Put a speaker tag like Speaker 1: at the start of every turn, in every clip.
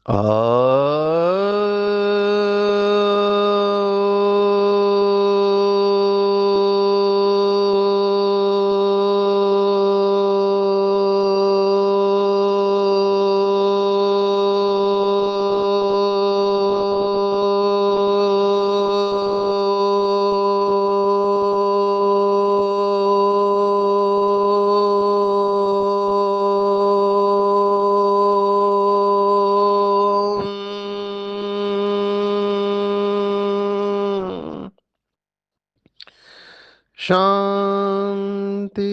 Speaker 1: आ शांति।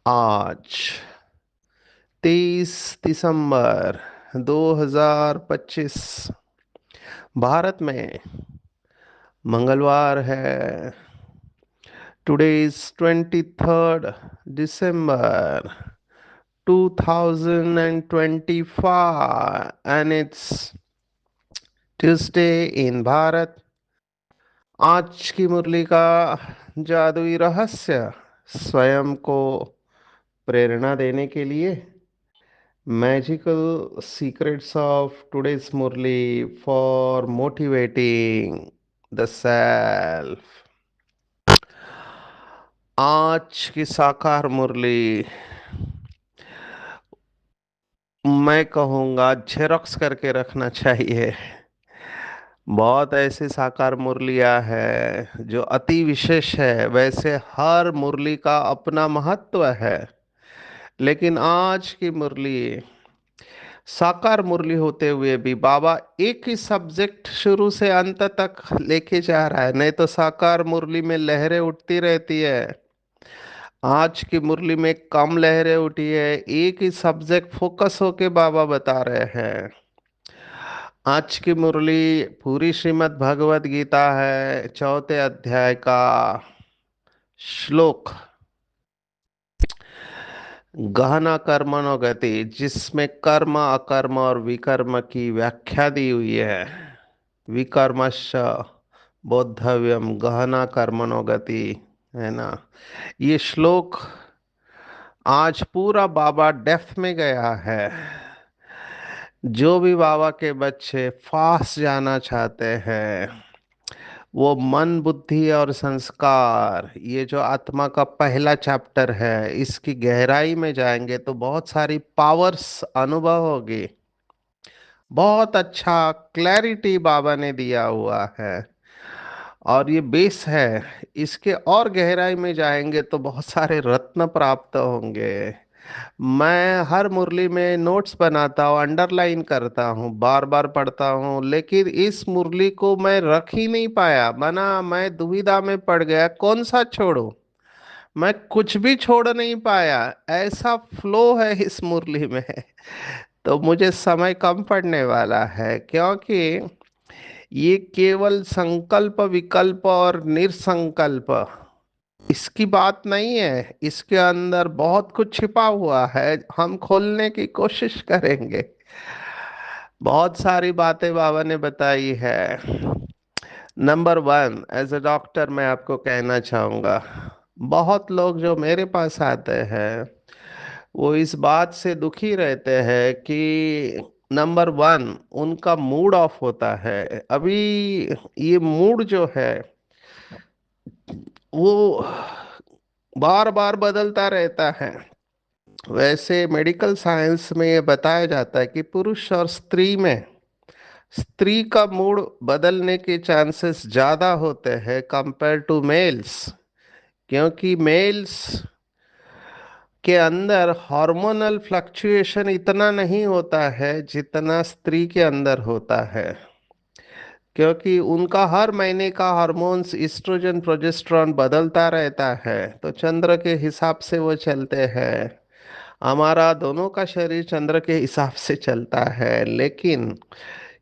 Speaker 1: आज 23 दिसंबर 2025 भारत में मंगलवार है। Today is 23rd December 2025 and it's Tuesday in Bharat. आज की मुरली का जादुई रहस्य स्वयं को प्रेरणा देने के लिए magical secrets of today's murli for motivating the self. आज की साकार मुरली मैं कहूँगा झेरॉक्स करके रखना चाहिए। बहुत ऐसी साकार मुरलियाँ है जो अति विशेष है। वैसे हर मुरली का अपना महत्व है, लेकिन आज की मुरली साकार मुरली होते हुए भी बाबा एक ही सब्जेक्ट शुरू से अंत तक लेके जा रहा है। नहीं तो साकार मुरली में लहरें उठती रहती है। आज की मुरली में कम लहरें उठी है, एक ही सब्जेक्ट फोकस होके बाबा बता रहे हैं। आज की मुरली पूरी श्रीमद् भगवत गीता है, चौथे अध्याय का श्लोक गहना कर्मणो गति, जिसमें कर्म अकर्म और विकर्म की व्याख्या दी हुई है। विकर्मश्च बोद्धव्यम गहना कर्मणो गति, है ना। ये श्लोक आज पूरा बाबा डेप्थ में गया है। जो भी बाबा के बच्चे फास्ट जाना चाहते हैं, वो मन बुद्धि और संस्कार, ये जो आत्मा का पहला चैप्टर है, इसकी गहराई में जाएंगे तो बहुत सारी पावर्स अनुभव होगी। बहुत अच्छा क्लैरिटी बाबा ने दिया हुआ है और ये बेस है। इसके और गहराई में जाएंगे तो बहुत सारे रत्न प्राप्त होंगे। मैं हर मुरली में नोट्स बनाता हूँ, अंडरलाइन करता हूँ, बार बार पढ़ता हूँ, लेकिन इस मुरली को मैं रख ही नहीं पाया। मैं दुविधा में पड़ गया, कौन सा छोड़ूं। मैं कुछ भी छोड़ नहीं पाया, ऐसा फ्लो है इस मुरली में। तो मुझे समय कम पड़ने वाला है, क्योंकि ये केवल संकल्प विकल्प और निरसंकल्प इसकी बात नहीं है। इसके अंदर बहुत कुछ छिपा हुआ है, हम खोलने की कोशिश करेंगे। बहुत सारी बातें बाबा ने बताई है। Number one, as a doctor मैं आपको कहना चाहूँगा, बहुत लोग जो मेरे पास आते हैं वो इस बात से दुखी रहते हैं कि नंबर वन, उनका मूड ऑफ होता है। अभी ये मूड जो है वो बार बार बदलता रहता है। वैसे मेडिकल साइंस में ये बताया जाता है कि पुरुष और स्त्री में स्त्री का मूड बदलने के चांसेस ज़्यादा होते हैं कंपेयर टू मेल्स, क्योंकि मेल्स के अंदर हार्मोनल फ्लक्चुएशन इतना नहीं होता है जितना स्त्री के अंदर होता है। क्योंकि उनका हर महीने का हार्मोन्स ईस्ट्रोजन प्रोजेस्टेरॉन बदलता रहता है, तो चंद्र के हिसाब से वो चलते हैं। हमारा दोनों का शरीर चंद्र के हिसाब से चलता है, लेकिन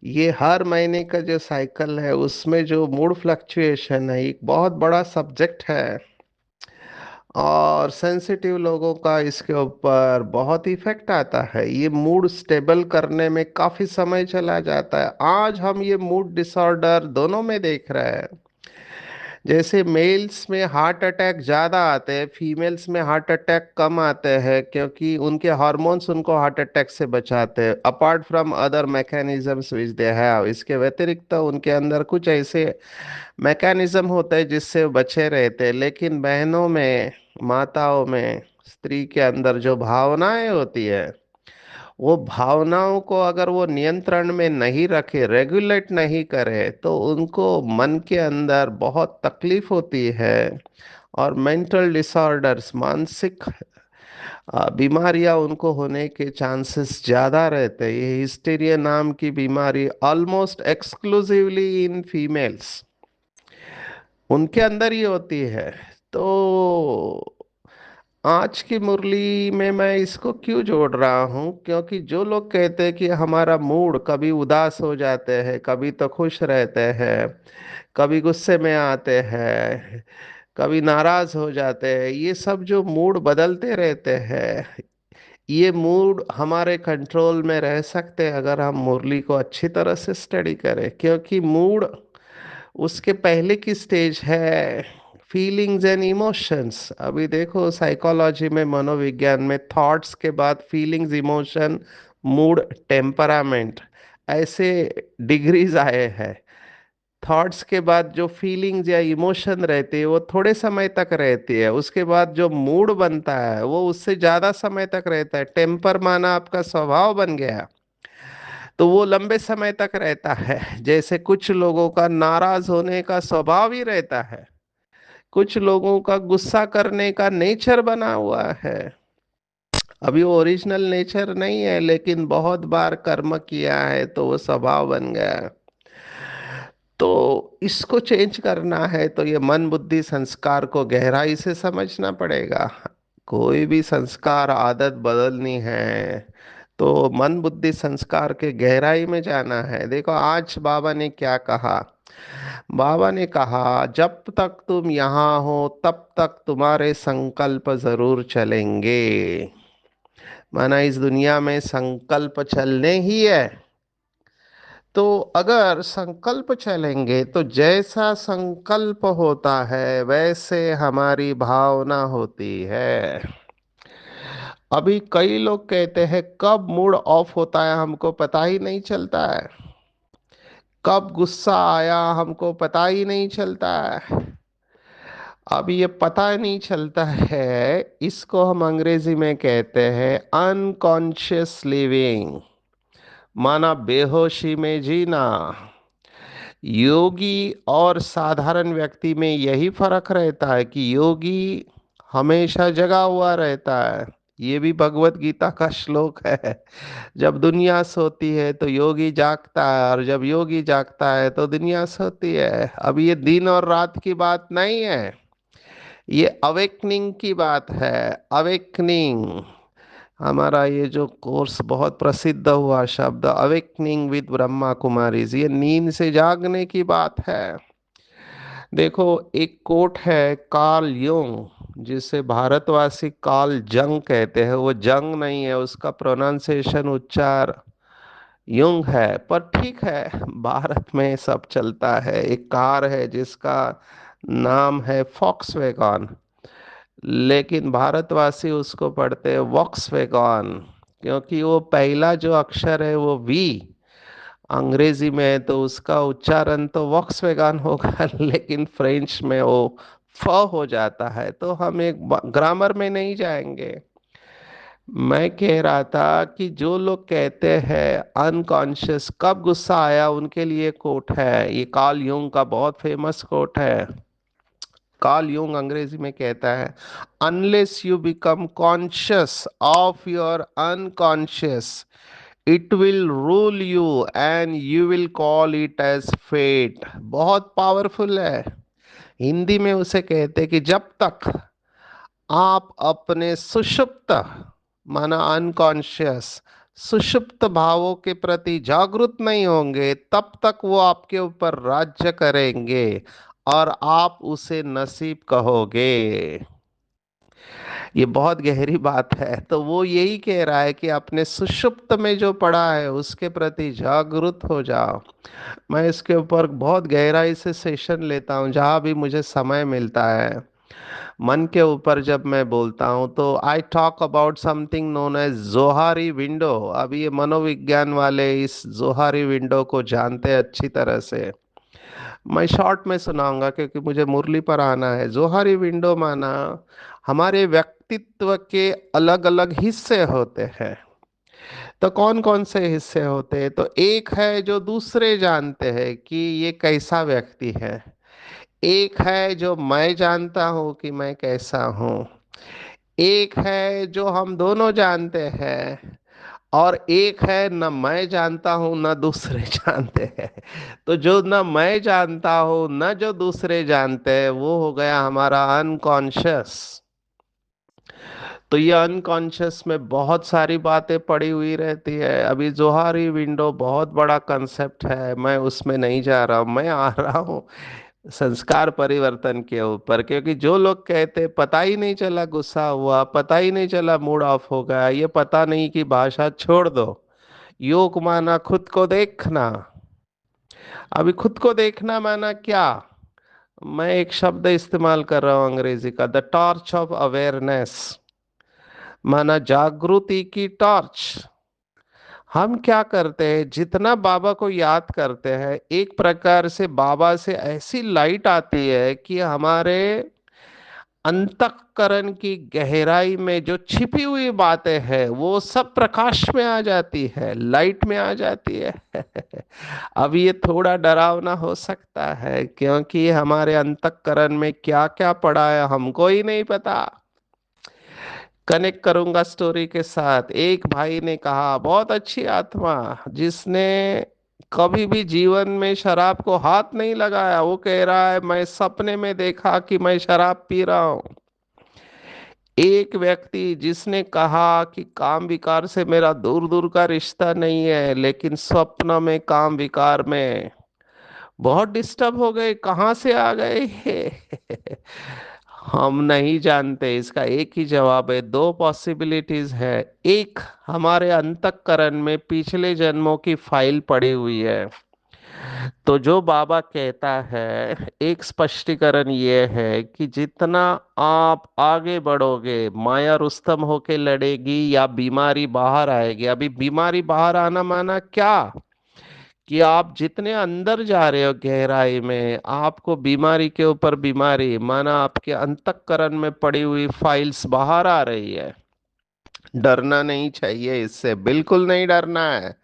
Speaker 1: ये हर महीने का जो साइकिल है उसमें जो मूड फ्लक्चुएशन है एक बहुत बड़ा सब्जेक्ट है। और सेंसिटिव लोगों का इसके ऊपर बहुत इफेक्ट आता है। ये मूड स्टेबल करने में काफी समय चला जाता है। आज हम ये मूड डिसऑर्डर दोनों में देख रहे हैं। जैसे मेल्स में हार्ट अटैक ज्यादा आते हैं, फीमेल्स में हार्ट अटैक कम आते हैं, क्योंकि उनके हार्मोन्स उनको हार्ट अटैक से बचाते हैं, apart from other mechanisms which they have. इसके व्यतिरिक्त तो उनके अंदर कुछ ऐसे मैकेनिज्म होते हैं जिससे वो बचे रहते हैं। लेकिन बहनों में, माताओं में, स्त्री के अंदर जो भावनाएं होती है, वो भावनाओं को अगर वो नियंत्रण में नहीं रखे, रेगुलेट नहीं करे, तो उनको मन के अंदर बहुत तकलीफ होती है। और मेंटल डिसऑर्डर्स, मानसिक बीमारियां उनको होने के चांसेस ज़्यादा रहते हैं। ये हिस्टीरिया नाम की बीमारी ऑलमोस्ट एक्सक्लूसिवली इन फीमेल्स, उनके अंदर ही होती है। तो आज की मुरली में मैं इसको क्यों जोड़ रहा हूँ, क्योंकि जो लोग कहते हैं कि हमारा मूड कभी उदास हो जाते हैं, कभी तो खुश रहते हैं, कभी गुस्से में आते हैं, कभी नाराज हो जाते हैं, ये सब जो मूड बदलते रहते हैं, ये मूड हमारे कंट्रोल में रह सकते हैं अगर हम मुरली को अच्छी तरह से स्टडी करें। क्योंकि मूड उसके पहले की स्टेज है फीलिंग्स एंड इमोशंस। अभी देखो साइकोलॉजी में, मनोविज्ञान में, थॉट्स के बाद फीलिंग्स, इमोशन, मूड, टेम्परामेंट, ऐसे डिग्रीज आए हैं। थॉट्स के बाद जो फीलिंग्स या इमोशन रहती है वो थोड़े समय तक रहती है, उसके बाद जो मूड बनता है वो उससे ज्यादा समय तक रहता है। टेम्पर माना आपका स्वभाव बन गया, तो वो लंबे समय तक रहता है। जैसे कुछ लोगों का नाराज होने का स्वभाव ही रहता है, कुछ लोगों का गुस्सा करने का नेचर बना हुआ है। अभी वो ओरिजिनल नेचर नहीं है, लेकिन बहुत बार कर्म किया है तो वो स्वभाव बन गया है। तो इसको चेंज करना है तो ये मन बुद्धि संस्कार को गहराई से समझना पड़ेगा। कोई भी संस्कार, आदत बदलनी है तो मन बुद्धि संस्कार के गहराई में जाना है। देखो आज बाबा ने क्या कहा। बाबा ने कहा जब तक तुम यहाँ हो तब तक तुम्हारे संकल्प जरूर चलेंगे। माना इस दुनिया में संकल्प चलने ही है। तो अगर संकल्प चलेंगे तो जैसा संकल्प होता है वैसे हमारी भावना होती है। अभी कई लोग कहते हैं कब मूड ऑफ होता है हमको पता ही नहीं चलता है, कब गुस्सा आया हमको पता ही नहीं चलता है। अब ये पता नहीं चलता है, इसको हम अंग्रेजी में कहते हैं अनकॉन्शियस लिविंग, माना बेहोशी में जीना। योगी और साधारण व्यक्ति में यही फर्क रहता है कि योगी हमेशा जगा हुआ रहता है। ये भी भगवत गीता का श्लोक है। जब दुनिया सोती है तो योगी जागता है, और जब योगी जागता है तो दुनिया सोती है। अब ये दिन और रात की बात नहीं है, ये अवेकनिंग की बात है। अवेकनिंग, हमारा ये जो कोर्स बहुत प्रसिद्ध हुआ शब्द अवेकनिंग विद ब्रह्मा कुमारीज, ये नींद से जागने की बात है। देखो एक कोट है कार्ल युंग, जिसे भारतवासी कार्ल जंग कहते हैं। वो जंग नहीं है, उसका प्रोनाउंसिएशन, उच्चार युंग है, पर ठीक है, भारत में सब चलता है। एक कार है जिसका नाम है फॉक्सवैगन, लेकिन भारतवासी उसको पढ़ते हैं वॉक्सवैगन, क्योंकि वो पहला जो अक्षर है वो वी अंग्रेजी में है, तो उसका उच्चारण तो वॉक्सवैगन होगा। लेकिन फ्रेंच में वो फ हो जाता है। तो हम एक ग्रामर में नहीं जाएंगे। मैं कह रहा था कि जो लोग कहते हैं अनकॉन्शियस, कब गुस्सा आया, उनके लिए कोट है, ये कार्ल यूंग का बहुत फेमस कोट है। कार्ल यूंग अंग्रेजी में कहता है unless you become conscious of your unconscious it will rule you and you will call it as fate. बहुत पावरफुल है। हिंदी में उसे कहते हैं कि जब तक आप अपने सुषुप्त, माना अनकॉन्शियस, सुषुप्त भावों के प्रति जागरूक नहीं होंगे तब तक वो आपके ऊपर राज्य करेंगे और आप उसे नसीब कहोगे। ये बहुत गहरी बात है। तो वो यही कह रहा है कि अपने सुषुप्त में जो पड़ा है उसके प्रति जागरूक हो जाओ। मैं इसके ऊपर बहुत गहराई से सेशन लेता हूँ जहाँ भी मुझे समय मिलता है। मन के ऊपर जब मैं बोलता हूँ तो I talk about something known as Johari window. अब ये मनोविज्ञान वाले इस जोहारी विंडो को जानते हैं अच्छी तरह से। मैं शॉर्ट में सुनाऊंगा क्योंकि मुझे मुरली पर आना है। जोहारी विंडो माना हमारे व्यक्तित्व के अलग अलग हिस्से होते हैं। तो कौन कौन से हिस्से होते हैं? तो एक है जो दूसरे जानते हैं कि ये कैसा व्यक्ति है। एक है जो मैं जानता हूँ कि मैं कैसा हूँ। एक है जो हम दोनों जानते हैं। और एक है न मैं जानता हूँ न दूसरे जानते हैं। तो जो न मैं जानता हूँ न जो दूसरे जानते हैं वो हो गया हमारा अनकॉन्शियस। तो ये अनकॉन्शियस में बहुत सारी बातें पड़ी हुई रहती है। अभी जोहारी विंडो बहुत बड़ा कंसेप्ट है, मैं उसमें नहीं जा रहा हूँ। मैं आ रहा हूँ संस्कार परिवर्तन के ऊपर, क्योंकि जो लोग कहते पता ही नहीं चला गुस्सा हुआ, पता ही नहीं चला मूड ऑफ हो गया, ये पता नहीं कि भाषा छोड़ दो। योग माना खुद को देखना। अभी खुद को देखना माना क्या? मैं एक शब्द इस्तेमाल कर रहा हूं अंग्रेजी का, द टॉर्च ऑफ अवेयरनेस। माना जागृति की टॉर्च। हम क्या करते हैं, जितना बाबा को याद करते हैं एक प्रकार से बाबा से ऐसी लाइट आती है कि हमारे अंतःकरण की गहराई में जो छिपी हुई बातें हैं वो सब प्रकाश में आ जाती है, लाइट में आ जाती है। अब ये थोड़ा डरावना हो सकता है क्योंकि हमारे अंतःकरण में क्या क्या पड़ा है हमको ही नहीं पता। कनेक्ट करूंगा स्टोरी के साथ। एक भाई ने कहा, बहुत अच्छी आत्मा जिसने कभी भी जीवन में शराब को हाथ नहीं लगाया, वो कह रहा है मैं सपने में देखा कि मैं शराब पी रहा हूं। एक व्यक्ति जिसने कहा कि काम विकार से मेरा दूर दूर का रिश्ता नहीं है, लेकिन स्वप्न में काम विकार में बहुत डिस्टर्ब हो गए, कहाँ से आ गए ये? हम नहीं जानते। इसका एक ही जवाब है, दो पॉसिबिलिटीज है। एक, हमारे अंतःकरण में पिछले जन्मों की फाइल पड़ी हुई है। तो जो बाबा कहता है, एक स्पष्टीकरण ये है कि जितना आप आगे बढ़ोगे माया रुस्तम होके लड़ेगी या बीमारी बाहर आएगी। अभी बीमारी बाहर आना माना क्या? कि आप जितने अंदर जा रहे हो गहराई में, आपको बीमारी के ऊपर बीमारी, माना आपके अंतःकरण में पड़ी हुई फाइल्स बाहर आ रही है। डरना नहीं चाहिए, इससे बिल्कुल नहीं डरना है।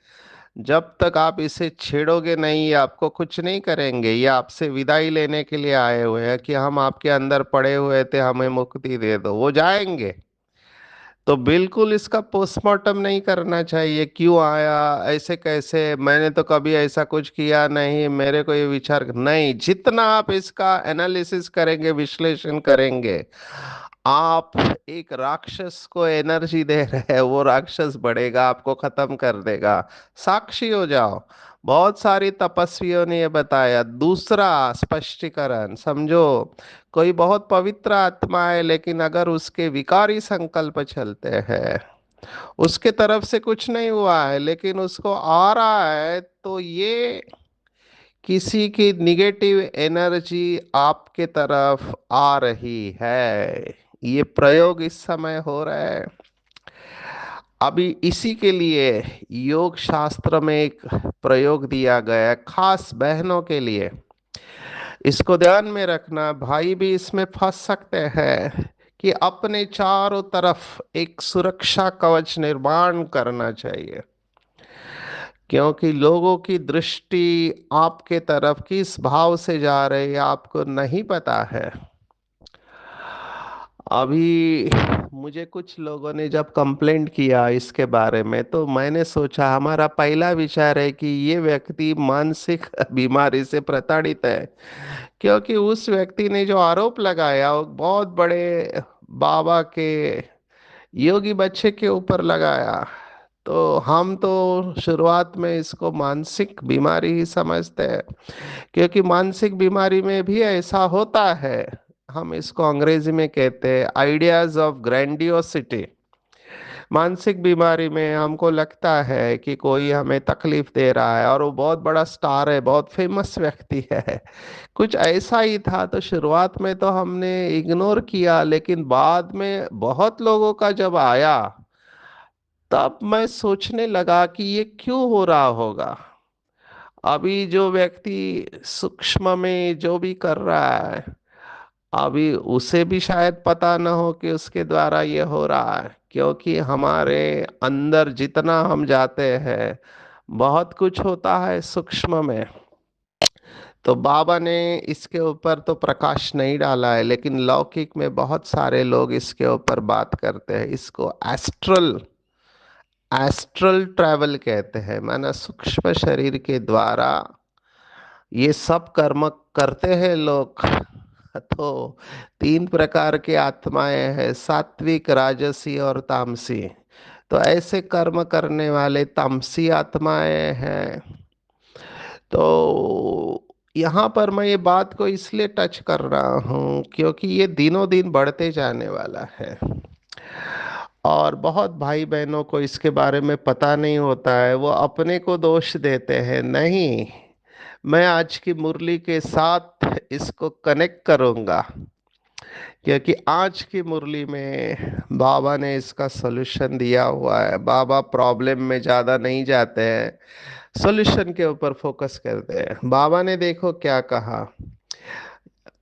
Speaker 1: जब तक आप इसे छेड़ोगे नहीं, ये आपको कुछ नहीं करेंगे। ये आपसे विदाई लेने के लिए आए हुए हैं कि हम आपके अंदर पड़े हुए थे, हमें मुक्ति दे दो। वो जाएंगे। तो बिल्कुल इसका पोस्टमार्टम नहीं करना चाहिए, क्यों आया, ऐसे कैसे, मैंने तो कभी ऐसा कुछ किया नहीं, मेरे को ये विचार नहीं। जितना आप इसका एनालिसिस करेंगे, विश्लेषण करेंगे, आप एक राक्षस को एनर्जी दे रहे हैं, वो राक्षस बढ़ेगा, आपको खत्म कर देगा। साक्षी हो जाओ। बहुत सारी तपस्वियों ने ये बताया। दूसरा स्पष्टीकरण समझो, कोई बहुत पवित्र आत्मा है लेकिन अगर उसके विकारी संकल्प चलते हैं, उसके तरफ से कुछ नहीं हुआ है लेकिन उसको आ रहा है, तो ये किसी की निगेटिव एनर्जी आपके तरफ आ रही है। ये प्रयोग इस समय हो रहा है। अभी इसी के लिए योग शास्त्र में एक प्रयोग दिया गया है खास बहनों के लिए। इसको ध्यान में रखना, भाई भी इसमें फंस सकते हैं कि अपने चारों तरफ एक सुरक्षा कवच निर्माण करना चाहिए, क्योंकि लोगों की दृष्टि आपके तरफ किस भाव से जा रही है आपको नहीं पता है। अभी मुझे कुछ लोगों ने जब कंप्लेंट किया इसके बारे में, तो मैंने सोचा, हमारा पहला विचार है कि ये व्यक्ति मानसिक बीमारी से प्रताड़ित है, क्योंकि उस व्यक्ति ने जो आरोप लगाया वो बहुत बड़े बाबा के योगी बच्चे के ऊपर लगाया। तो हम तो शुरुआत में इसको मानसिक बीमारी ही समझते हैं, क्योंकि मानसिक बीमारी में भी ऐसा होता है। हम इसको अंग्रेजी में कहते हैं आइडियाज ऑफ ग्रैंडियोसिटी। मानसिक बीमारी में हमको लगता है कि कोई हमें तकलीफ दे रहा है और वो बहुत बड़ा स्टार है, बहुत फेमस व्यक्ति है। कुछ ऐसा ही था, तो शुरुआत में तो हमने इग्नोर किया, लेकिन बाद में बहुत लोगों का जब आया, तब मैं सोचने लगा कि ये क्यों हो रहा होगा। अभी जो व्यक्ति सूक्ष्म में जो भी कर रहा है, अभी उसे भी शायद पता न हो कि उसके द्वारा ये हो रहा है, क्योंकि हमारे अंदर जितना हम जाते हैं, बहुत कुछ होता है सूक्ष्म में। तो बाबा ने इसके ऊपर तो प्रकाश नहीं डाला है, लेकिन लौकिक में बहुत सारे लोग इसके ऊपर बात करते हैं। इसको एस्ट्रल एस्ट्रल ट्रैवल कहते हैं, माना सूक्ष्म शरीर के द्वारा ये सब कर्म करते हैं लोग। तो तीन प्रकार की आत्माएं हैं, सात्विक, राजसी और तामसी। तो ऐसे कर्म करने वाले तामसी आत्माएं हैं। तो यहाँ पर मैं ये बात को इसलिए टच कर रहा हूँ क्योंकि ये दिनों दिन बढ़ते जाने वाला है। और बहुत भाई बहनों को इसके बारे में पता नहीं होता है, वो अपने को दोष देते हैं। नहीं, मैं आज की मुरली के साथ इसको कनेक्ट करूंगा, क्योंकि आज की मुरली में बाबा ने इसका सॉल्यूशन दिया हुआ है। बाबा प्रॉब्लम में ज़्यादा नहीं जाते हैं, सॉल्यूशन के ऊपर फोकस करते हैं। बाबा ने देखो क्या कहा,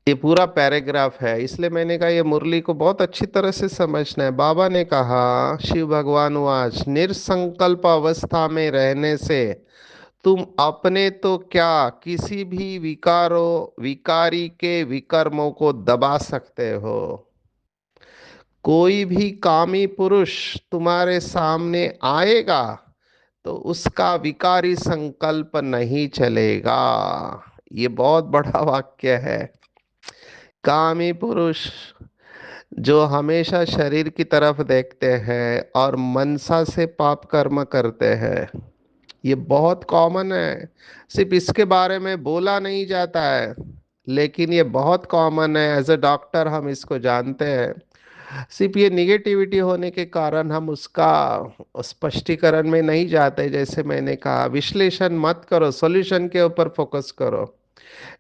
Speaker 1: ये पूरा पैराग्राफ है, इसलिए मैंने कहा ये मुरली को बहुत अच्छी तरह से समझना है। बाबा ने कहा, शिव भगवान वाच, निरसंकल्प अवस्था में रहने से तुम अपने तो क्या, किसी भी विकारी के विकर्मों को दबा सकते हो। कोई भी कामी पुरुष तुम्हारे सामने आएगा तो उसका विकारी संकल्प नहीं चलेगा। ये बहुत बड़ा वाक्य है। कामी पुरुष जो हमेशा शरीर की तरफ देखते हैं और मनसा से पाप कर्म करते हैं, ये बहुत कॉमन है। सिर्फ इसके बारे में बोला नहीं जाता है, लेकिन ये बहुत कॉमन है। एज अ डॉक्टर हम इसको जानते हैं। सिर्फ ये निगेटिविटी होने के कारण हम उसका स्पष्टीकरण में नहीं जाते। जैसे मैंने कहा, विश्लेषण मत करो, सॉल्यूशन के ऊपर फोकस करो।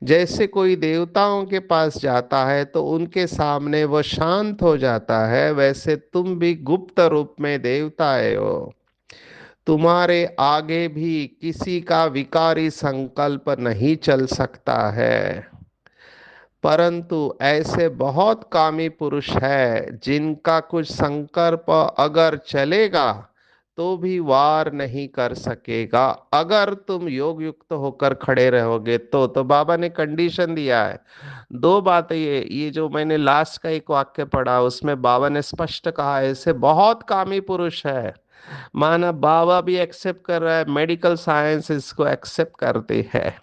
Speaker 1: जैसे कोई देवताओं के पास जाता है तो उनके सामने वो शांत हो जाता है, वैसे तुम भी गुप्त रूप में देवताएं हो। तुम्हारे आगे भी किसी का विकारी संकल्प नहीं चल सकता है। परंतु ऐसे बहुत कामी पुरुष है जिनका कुछ संकल्प अगर चलेगा तो भी वार नहीं कर सकेगा, अगर तुम योग युक्त होकर खड़े रहोगे तो बाबा ने कंडीशन दिया है। दो बातें, ये जो मैंने लास्ट का एक वाक्य पढ़ा उसमें बाबा ने स्पष्ट कहा, ऐसे बहुत कामी पुरुष है। माना बाबा भी एक्सेप्ट कर रहा है, मेडिकल साइंस इसको एक्सेप्ट करती है।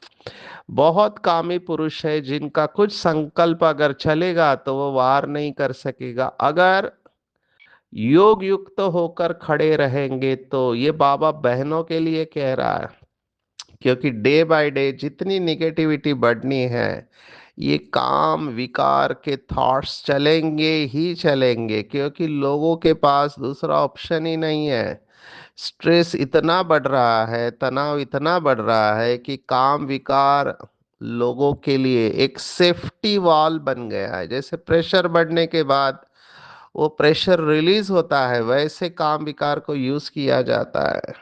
Speaker 1: बहुत कामी पुरुष है जिनका कुछ संकल्प अगर चलेगा तो वो वार नहीं कर सकेगा, अगर योग युक्त होकर खड़े रहेंगे तो। ये बाबा बहनों के लिए कह रहा है, क्योंकि डे बाय डे जितनी निगेटिविटी बढ़नी है, ये काम विकार के थॉट्स चलेंगे ही चलेंगे, क्योंकि लोगों के पास दूसरा ऑप्शन ही नहीं है। स्ट्रेस इतना बढ़ रहा है, तनाव इतना बढ़ रहा है कि काम विकार लोगों के लिए एक सेफ्टी वॉल बन गया है। जैसे प्रेशर बढ़ने के बाद वो प्रेशर रिलीज होता है, वैसे काम विकार को यूज किया जाता है।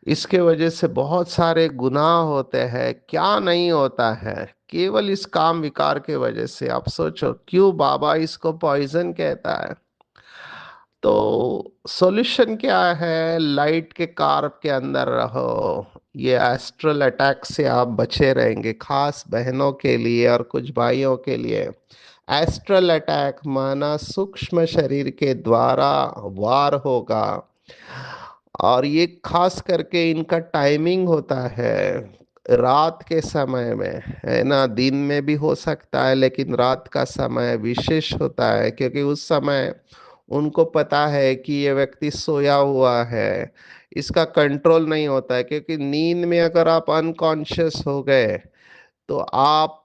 Speaker 1: इसके वजह से बहुत सारे गुनाह होते हैं, क्या नहीं होता है, केवल इस काम विकार के वजह से। आप सोचो क्यों बाबा इसको पॉइजन कहता है। तो सॉल्यूशन क्या है, लाइट के कार्व के अंदर रहो। ये एस्ट्रल अटैक से आप बचे रहेंगे, खास बहनों के लिए और कुछ भाइयों के लिए। एस्ट्रल अटैक माना सूक्ष्म शरीर के द्वारा वार होगा, और ये खास करके इनका टाइमिंग होता है रात के समय में, है ना। दिन में भी हो सकता है, लेकिन रात का समय विशेष होता है, क्योंकि उस समय उनको पता है कि ये व्यक्ति सोया हुआ है, इसका कंट्रोल नहीं होता है। क्योंकि नींद में अगर आप अनकॉन्शियस हो गए तो आप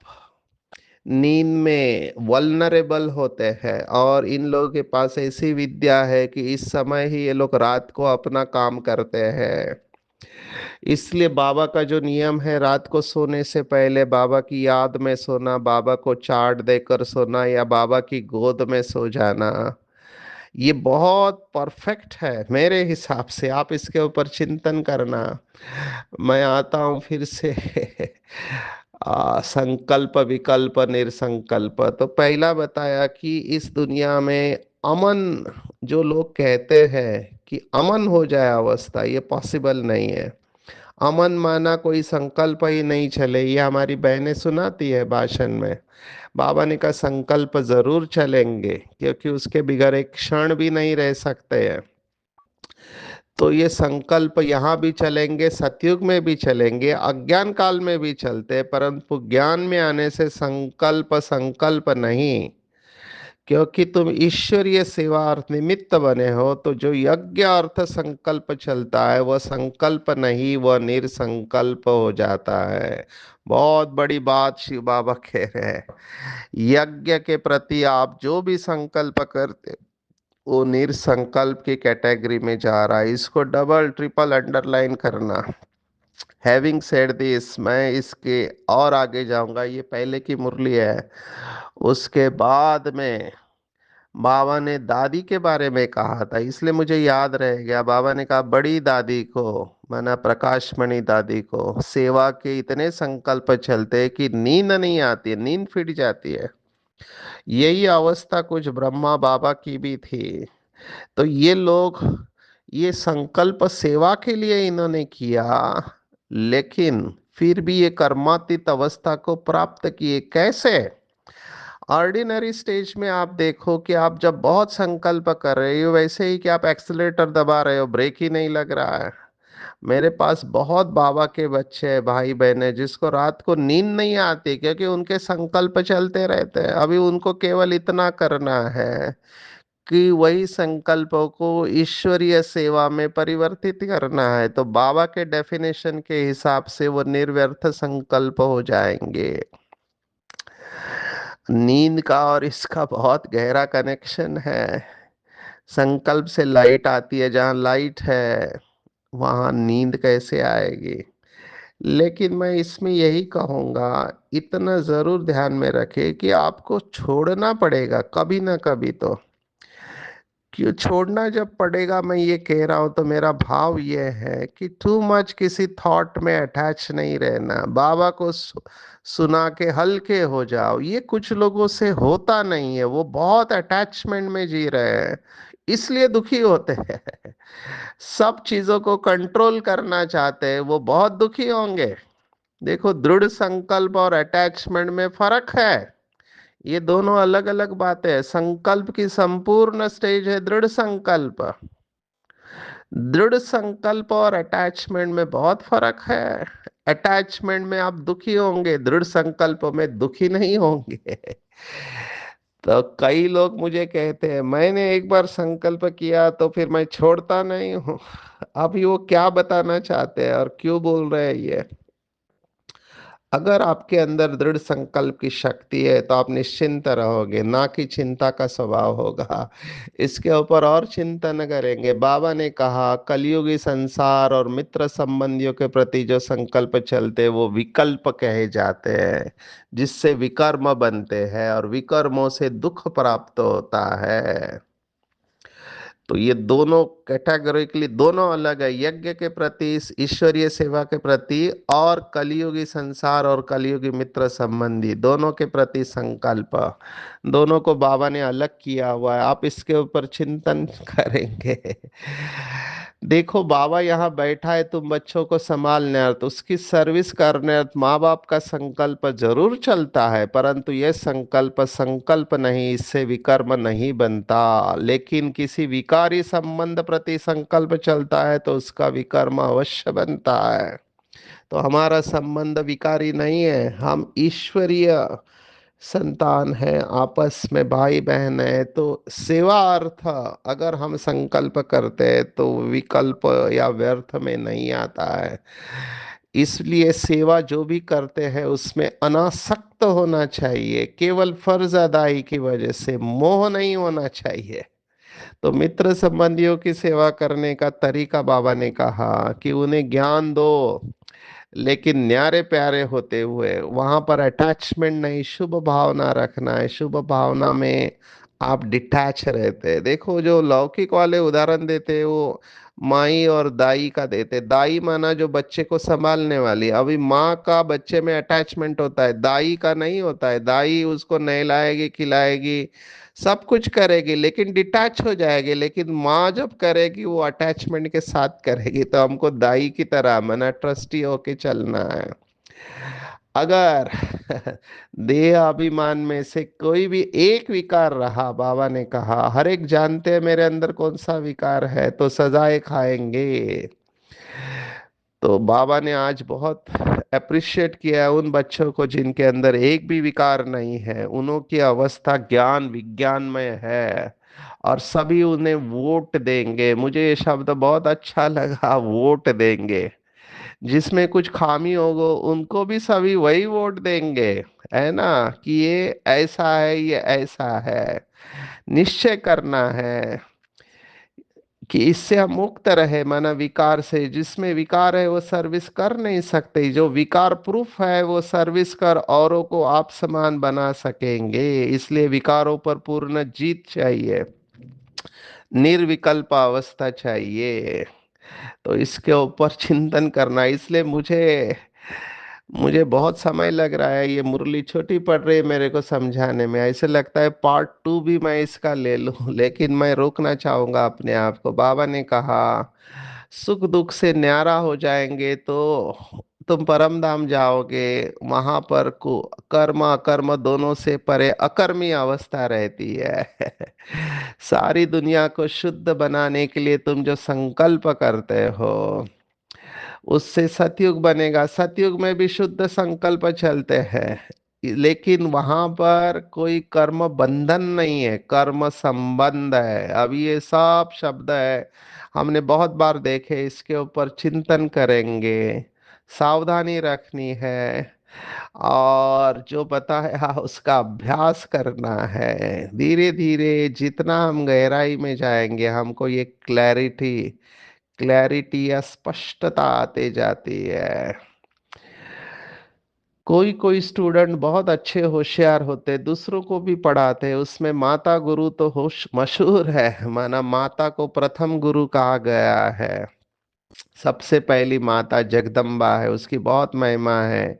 Speaker 1: नींद में वल्नरेबल होते हैं, और इन लोगों के पास ऐसी विद्या है कि इस समय ही ये लोग रात को अपना काम करते हैं। इसलिए बाबा का जो नियम है, रात को सोने से पहले बाबा की याद में सोना, बाबा को चाट देकर सोना या बाबा की गोद में सो जाना, ये बहुत परफेक्ट है मेरे हिसाब से। आप इसके ऊपर चिंतन करना। मैं आता हूं फिर से। संकल्प विकल्प निरसंकल्प। तो पहला बताया कि इस दुनिया में अमन, जो लोग कहते हैं कि अमन हो जाए अवस्था, ये पॉसिबल नहीं है। अमन माना कोई संकल्प ही नहीं चले, ये हमारी बहनें सुनाती है भाषण में। बाबा ने कहा संकल्प जरूर चलेंगे, क्योंकि उसके बिगैर एक क्षण भी नहीं रह सकते हैं। तो ये संकल्प यहाँ भी चलेंगे, सतयुग में भी चलेंगे, अज्ञान काल में भी चलते हैं, परंतु ज्ञान में आने से संकल्प संकल्प नहीं। क्योंकि तुम ईश्वरीय सेवा अर्थ निमित्त बने हो, तो जो यज्ञ अर्थ संकल्प चलता है वह संकल्प नहीं, वह निरसंकल्प हो जाता है। बहुत बड़ी बात शिव बाबा कह रहे हैं। यज्ञ के प्रति आप जो भी संकल्प करते, वो निरसंकल्प की कैटेगरी में जा रहा है। इसको डबल ट्रिपल अंडरलाइन करना। हैविंग सेड दिस, मैं इसके और आगे जाऊंगा। ये पहले की मुरली है। उसके बाद में बाबा ने दादी के बारे में कहा था, इसलिए मुझे याद रह गया। बाबा ने कहा बड़ी दादी को, माना प्रकाशमणि दादी को, सेवा के इतने संकल्प चलते हैं कि नींद नहीं आती है, नींद फिट जाती है। यही अवस्था कुछ ब्रह्मा बाबा की भी थी। तो ये लोग, ये संकल्प सेवा के लिए इन्होंने किया, लेकिन फिर भी ये कर्मातीत अवस्था को प्राप्त किए। कैसे? ऑर्डिनरी स्टेज में आप देखो कि आप जब बहुत संकल्प कर रहे हो, वैसे ही कि आप एक्सीलरेटर दबा रहे हो, ब्रेक ही नहीं लग रहा है। मेरे पास बहुत बाबा के बच्चे हैं, भाई बहन है, जिसको रात को नींद नहीं आती, क्योंकि उनके संकल्प चलते रहते हैं। अभी उनको केवल इतना करना है कि वही संकल्पों को ईश्वरीय सेवा में परिवर्तित करना है, तो बाबा के डेफिनेशन के हिसाब से वो निर्व्यर्थ संकल्प हो जाएंगे। नींद का और इसका बहुत गहरा कनेक्शन है। संकल्प से लाइट आती है, जहाँ लाइट है वहाँ नींद कैसे आएगी? लेकिन मैं इसमें यही कहूँगा, इतना जरूर ध्यान में रखे कि आपको छोड़ना पड़ेगा कभी ना कभी तो। क्यों छोड़ना जब पड़ेगा, मैं ये कह रहा हूं, तो मेरा भाव ये है कि टू मच किसी थॉट में अटैच नहीं रहना। बाबा को सुना के हल्के हो जाओ, ये कुछ लोगों से होता नहीं है। वो बहुत अटैचमेंट में जी रहे हैं, इसलिए दुखी होते हैं। सब चीजों को कंट्रोल करना चाहते हैं, वो बहुत दुखी होंगे। देखो, दृढ़ संकल्प और अटैचमेंट में फर्क है। ये दोनों अलग अलग बातें हैं। संकल्प की संपूर्ण स्टेज है दृढ़ संकल्प। दृढ़ संकल्प और अटैचमेंट में बहुत फर्क है। अटैचमेंट में आप दुखी होंगे, दृढ़ संकल्प में दुखी नहीं होंगे। तो कई लोग मुझे कहते हैं मैंने एक बार संकल्प किया तो फिर मैं छोड़ता नहीं हूँ। अभी वो क्या बताना चाहते हैं और क्यों बोल रहे हैं ये? अगर आपके अंदर दृढ़ संकल्प की शक्ति है तो आप निश्चिंत रहोगे, ना कि चिंता का स्वभाव होगा। इसके ऊपर और चिंतन करेंगे। बाबा ने कहा कलयुगी संसार और मित्र संबंधियों के प्रति जो संकल्प चलते वो विकल्प कहे जाते हैं, जिससे विकर्म बनते हैं, और विकर्मों से दुख प्राप्त होता है। तो ये दोनों कैटेगोरिकली दोनों अलग है, यज्ञ के प्रति, इस ईश्वरीय सेवा के प्रति, और कलयुगी संसार और कलयुगी मित्र संबंधी दोनों के प्रति संकल्प। दोनों को बाबा ने अलग किया हुआ है। आप इसके ऊपर चिंतन करेंगे। देखो, बाबा यहाँ बैठा है तुम बच्चों को संभालने अर्थ, उसकी सर्विस करने अर्थ माँ बाप का संकल्प जरूर चलता है, परंतु यह संकल्प संकल्प नहीं, इससे विकर्म नहीं बनता। लेकिन किसी विकारी संबंध प्रति संकल्प चलता है तो उसका विकर्म अवश्य बनता है। तो हमारा संबंध विकारी नहीं है, हम ईश्वरीय संतान है, आपस में भाई बहन है। तो सेवा अर्थ अगर हम संकल्प करते हैं तो विकल्प या व्यर्थ में नहीं आता है। इसलिए सेवा जो भी करते हैं उसमें अनासक्त होना चाहिए, केवल फर्ज अदाई की वजह से, मोह नहीं होना चाहिए। तो मित्र संबंधियों की सेवा करने का तरीका बाबा ने कहा कि उन्हें ज्ञान दो, लेकिन न्यारे प्यारे होते हुए, वहां पर अटैचमेंट नहीं, शुभ भावना रखना है। शुभ भावना में आप डिटैच रहते हैं। देखो जो लौकिक वाले उदाहरण देते हैं वो माई और दाई का देते। दाई माना जो बच्चे को संभालने वाली, अभी माँ का बच्चे में अटैचमेंट होता है, दाई का नहीं होता है। दाई उसको नहलाएगी, खिलाएगी, सब कुछ करेगी, लेकिन डिटैच हो जाएगी। लेकिन माँ जब करेगी वो अटैचमेंट के साथ करेगी। तो हमको दाई की तरह मना ट्रस्टी होके चलना है। अगर देह अभिमान में से कोई भी एक विकार रहा, बाबा ने कहा हर एक जानते हैं मेरे अंदर कौन सा विकार है, तो सजाए खाएंगे। तो बाबा ने आज बहुत अप्रिशिएट किया है उन बच्चों को जिनके अंदर एक भी विकार नहीं है। उन्हों की अवस्था ज्ञान विज्ञान में है, और सभी उन्हें वोट देंगे। मुझे ये शब्द बहुत अच्छा लगा, वोट देंगे। जिसमें कुछ खामी होगो उनको भी सभी वही वोट देंगे, है ना, कि ये ऐसा है, ये ऐसा है। निश्चय करना है कि इससे हम मुक्त रहे, माना विकार से। जिसमें विकार है वो सर्विस कर नहीं सकते, जो विकार प्रूफ है वो सर्विस कर औरों को आप समान बना सकेंगे। इसलिए विकारों पर पूर्ण जीत चाहिए, निर्विकल्प अवस्था चाहिए। तो इसके ऊपर चिंतन करना। इसलिए मुझे मुझे बहुत समय लग रहा है, ये मुरली छोटी पड़ रही है मेरे को समझाने में। ऐसे लगता है पार्ट टू भी मैं इसका ले लूं, लेकिन मैं रोकना चाहूंगा अपने आप को। बाबा ने कहा सुख दुख से न्यारा हो जाएंगे तो तुम परम धाम जाओगे। वहां पर को कर्म अकर्म दोनों से परे अकर्मी अवस्था रहती है। सारी दुनिया को शुद्ध बनाने के लिए तुम जो संकल्प करते हो उससे सतयुग बनेगा। सतयुग में भी शुद्ध संकल्प चलते हैं, लेकिन वहां पर कोई कर्म बंधन नहीं है, कर्म संबंध है। अभी ये सब शब्द है, हमने बहुत बार देखे। इसके ऊपर चिंतन करेंगे, सावधानी रखनी है, और जो बताया उसका अभ्यास करना है। धीरे धीरे जितना हम गहराई में जाएंगे हमको ये क्लैरिटी या स्पष्टता आते जाती है। कोई कोई स्टूडेंट बहुत अच्छे होशियार होते, दूसरों को भी पढ़ाते, उसमें माता गुरु तो होश मशहूर है। माना माता को प्रथम गुरु कहा गया है। सबसे पहली माता जगदम्बा है, उसकी बहुत महिमा है।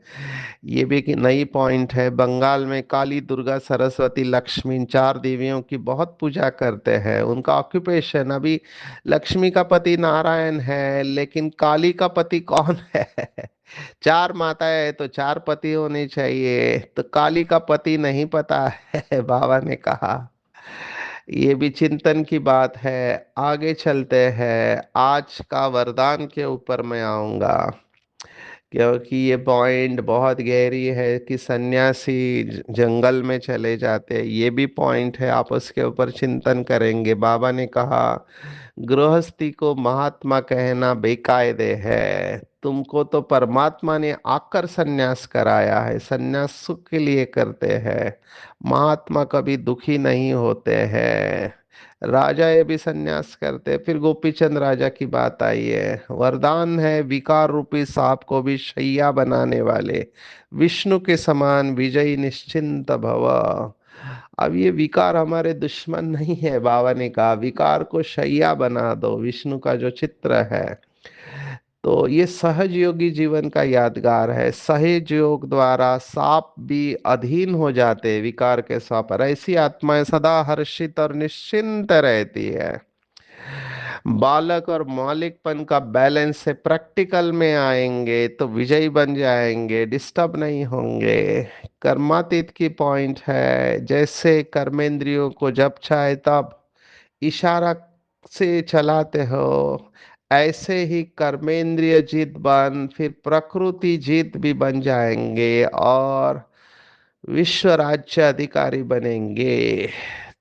Speaker 1: ये भी कि नई पॉइंट है, बंगाल में काली, दुर्गा, सरस्वती, लक्ष्मी, इन चार देवियों की बहुत पूजा करते हैं। उनका ऑक्यूपेशन, अभी लक्ष्मी का पति नारायण है, लेकिन काली का पति कौन है? चार माताएं हैं तो चार पति होने चाहिए, तो काली का पति नहीं पता है। बाबा ने कहा ये भी चिंतन की बात है। आगे चलते हैं, आज का वरदान के ऊपर मैं आऊंगा, क्योंकि ये पॉइंट बहुत गहरी है कि सन्यासी जंगल में चले जाते हैं। ये भी पॉइंट है, आप उसके ऊपर चिंतन करेंगे। बाबा ने कहा गृहस्थी को महात्मा कहना बेकायदे है। तुमको तो परमात्मा ने आकर सन्यास कराया है। सन्यास सुख के लिए करते हैं, महात्मा कभी दुखी नहीं होते हैं। राजा ये भी सन्यास करते। फिर गोपी चंद राजा की बात आई है। वरदान है विकार रूपी सांप को भी शैया बनाने वाले, विष्णु के समान विजयी निश्चिंत भव। अब ये विकार हमारे दुश्मन नहीं है। बाबा ने कहा विकार को शैया बना दो, विष्णु का जो चित्र है। तो ये सहज योगी जीवन का यादगार है। सहज योग द्वारा सांप भी अधीन हो जाते हैं विकार के सांप पर। ऐसी आत्माएं सदा हर्षित और निश्चिंत रहती है। बालक और मौलिकपन का बैलेंस से प्रैक्टिकल में आएंगे तो विजयी बन जाएंगे, डिस्टर्ब नहीं होंगे। कर्मातीत की पॉइंट है, जैसे कर्मेंद्रियों को जब चाहे तब इशारा से चलाते हो, ऐसे ही कर्मेंद्रिय जीत बन फिर प्रकृति जीत भी बन जाएंगे और विश्व राज्य अधिकारी बनेंगे।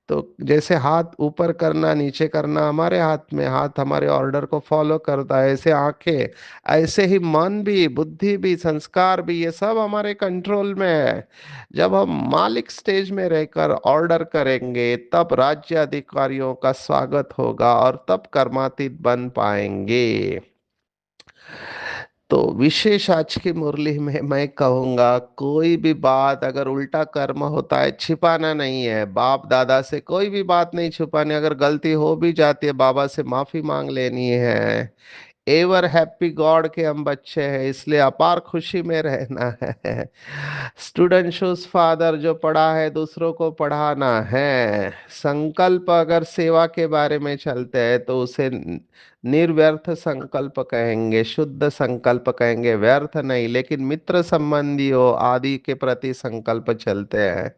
Speaker 1: तो जैसे हाथ ऊपर करना नीचे करना हमारे हाथ में, हाथ हमारे ऑर्डर को फॉलो करता है, ऐसे आंखें, ऐसे ही मन भी, बुद्धि भी, संस्कार भी, ये सब हमारे कंट्रोल में है। जब हम मालिक स्टेज में रहकर ऑर्डर करेंगे तब राज्य अधिकारियों का स्वागत होगा और तब कर्मातीत बन पाएंगे। तो विशेष आज की मुरली में मैं कहूंगा, कोई भी बात अगर उल्टा कर्म होता है, छिपाना नहीं है। बाप दादा से कोई भी बात नहीं छुपानी, अगर गलती हो भी जाती है बाबा से माफी मांग लेनी है। एवर हैप्पी गॉड के हम बच्चे हैं, इसलिए अपार खुशी में रहना है। स्टूडेंट शूज फादर, जो पढ़ा है दूसरों को पढ़ाना है। संकल्प अगर सेवा के बारे में चलते हैं तो उसे निर्व्यर्थ संकल्प कहेंगे, शुद्ध संकल्प कहेंगे, व्यर्थ नहीं। लेकिन मित्र संबंधियों आदि के प्रति संकल्प चलते हैं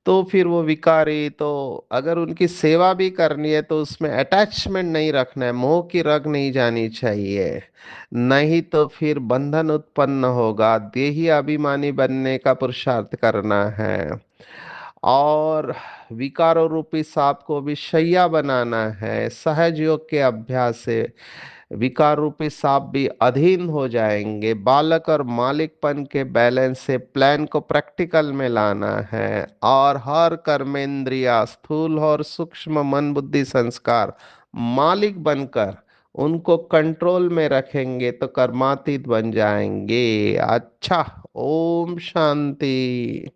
Speaker 1: तो फिर वो विकारी, तो अगर उनकी सेवा भी करनी है तो उसमें अटैचमेंट नहीं रखना है, मोह की रग नहीं जानी चाहिए। नहीं तो फिर बंधन उत्पन्न होगा, देही अभिमानी बनने का पुरुषार्थ करना है। और विकारों रूपी सांप को भी शैया बनाना है। सहज योग के अभ्यास से विकार रूपी सांप भी अधीन हो जाएंगे। बालक और मालिकपन के बैलेंस से प्लान को प्रैक्टिकल में लाना है। और हर कर्मेंद्रिया, स्थूल और सूक्ष्म मन बुद्धि संस्कार मालिक बनकर उनको कंट्रोल में रखेंगे तो कर्मातीत बन जाएंगे। अच्छा, ओम शांति।